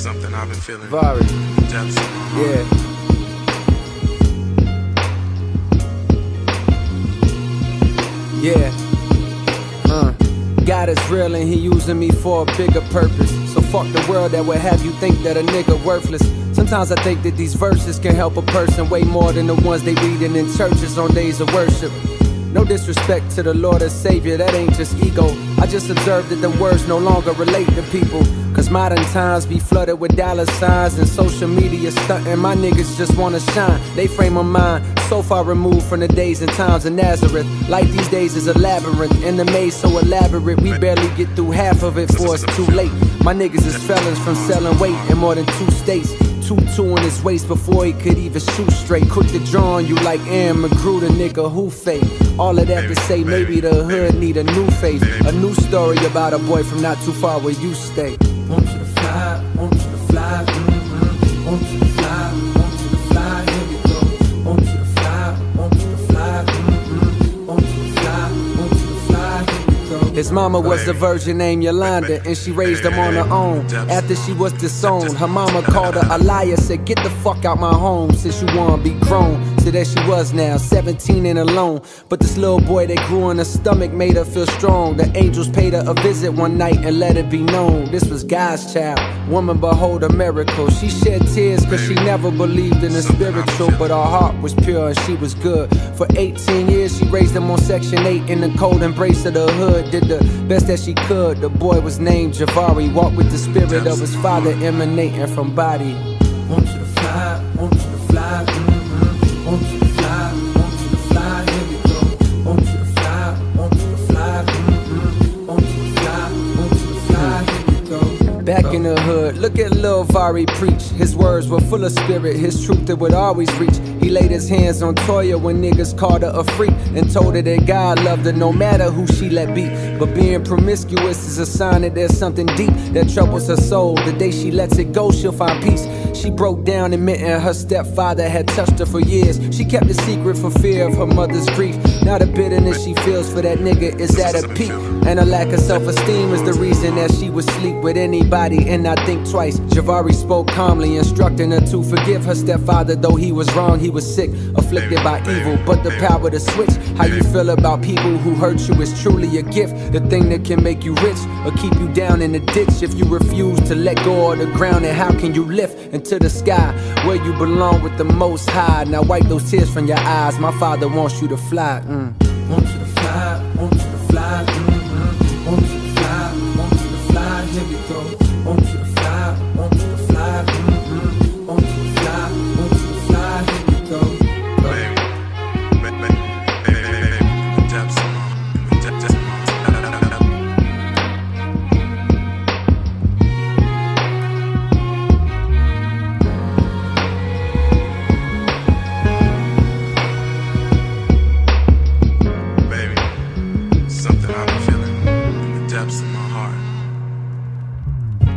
Something I've been feeling. Vari. Depths of my heart. Yeah. God is real and he using me for a bigger purpose. So fuck the world that would have you think that a nigga worthless. Sometimes I think that these verses can help a person way more than the ones they reading in churches on days of worship. No disrespect to the Lord and Savior, that ain't just ego. I just observed that the words no longer relate to people. Cause modern times be flooded with dollar signs and social media stunting. My niggas just wanna shine. They frame of mind so far removed from the days and times of Nazareth. Life these days is a labyrinth, and the maze so elaborate we barely get through half of it before it's too late. My niggas is felons from selling weight in more than 2 states. 2-2 in his waist before he could even shoot straight. Quick to draw on you like Aaron McGrew, the nigga who fake. All of that to say maybe the hood need a new face. A new story about a boy from not too far where you stay. Want you to fly, want you to fly, want you to fly, want you to fly, here we go. Want you to fly, want you to fly, want you to fly, want you to fly, here we go. His mama was a virgin named Yolanda, and she raised him on her own. After she was disowned, her mama called her a liar, said get the fuck out my home since you wanna be grown. So there she was now, 17 and alone. But this little boy that grew in her stomach made her feel strong. The angels paid her a visit one night and let it be known this was God's child. Woman, behold a miracle. She shed tears cause she never believed in the spiritual, but her heart was pure and she was good. For 18 years she raised him on Section 8 in the cold embrace of the hood. Did the best that she could. The boy was named Javari, walked with the spirit of his father emanating from body. Want you to fly, want you to fly, want you to fly, want you to fly, here we go. Want you to fly, want you to fly, want you to fly, want you to fly, here we go. Back in the hood, look at Lil Vari preach. His words were full of spirit, his truth it would always reach. He laid his hands on Toya when niggas called her a freak and told her that God loved her no matter who she let be. But being promiscuous is a sign that there's something deep that troubles her soul. The day she lets it go, she'll find peace. She broke down admitting her stepfather had touched her for years. She kept it secret for fear of her mother's grief. Now the bitterness she feels for that nigga is at a peak, and a lack of self-esteem is the reason that she would sleep with anybody and not think twice. Javari spoke calmly, instructing her to forgive her stepfather. Though he was wrong, he was sick, afflicted by evil, but the power to switch how you feel about people who hurt you is truly a gift. The thing that can make you rich or keep you down in the ditch. If you refuse to let go of the ground, then how can you lift into the sky where you belong with the Most High? Now wipe those tears from your eyes. My father wants you to fly. Want you to fly, want you to fly, want you to fly, want you to fly, here we go. Want you to fly, want you to fly, want you to fly, want you to fly, here we go.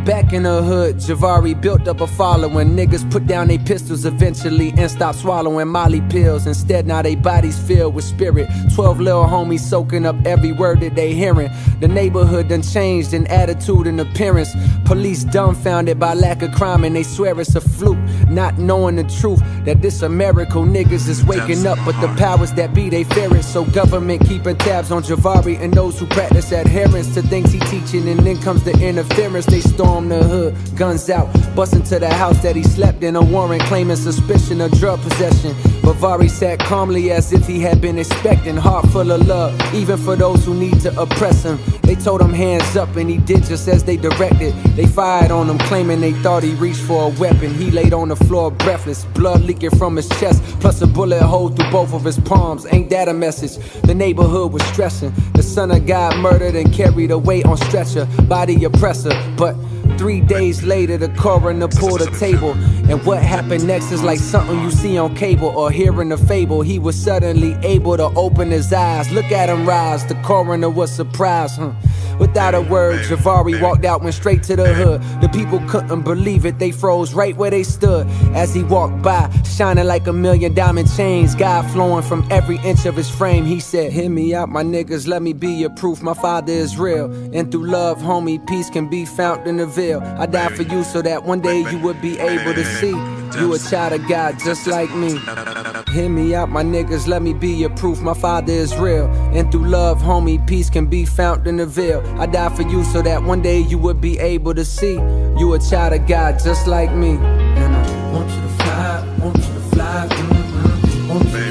Back in the hood, Javari built up a following. Niggas put down they pistols eventually and stopped swallowing Molly pills. Instead, now they bodies filled with spirit. 12 little homies soaking up every word that they hearing. The neighborhood done changed in attitude and appearance. Police dumbfounded by lack of crime and they swear it's a fluke, not knowing the truth that this America niggas is waking up, but the powers that be they fear it. So government keeping tabs on Javari and those who practice adherence to things he teaching, and then comes the interference. They storm the hood, guns out, bust into the house that he slept in. A warrant claiming suspicion of drug possession, but Vari sat calmly as if he had been expecting. Heart full of love, even for those who need to oppress him. They told him hands up and he did just as they directed. They fired on him claiming they thought he reached for a weapon. He laid on the floor breathless, blood leaking from his chest, plus a bullet hole through both of his palms. Ain't that a message? The neighborhood was stressing. The son of God murdered and carried away on stretcher, body oppressor. But 3 days later, the coroner pulled a table, and what happened next is like something you see on cable or hearing a fable. He was suddenly able to open his eyes, look at him rise. The coroner was surprised. Without a word, Javari walked out, went straight to the hood. The people couldn't believe it, they froze right where they stood. As he walked by, shining like a million diamond chains, God flowing from every inch of his frame. He said, hear me out, my niggas, let me be your proof. My father is real, and through love, homie, peace can be found in the veil. I died for you so that one day you would be able to see you a child of God just like me. Hear me out, my niggas, let me be your proof. My father is real, and through love, homie, peace can be found in the veil. I died for you so that one day you would be able to see you a child of God just like me. And I want you to fly, want you to fly, want you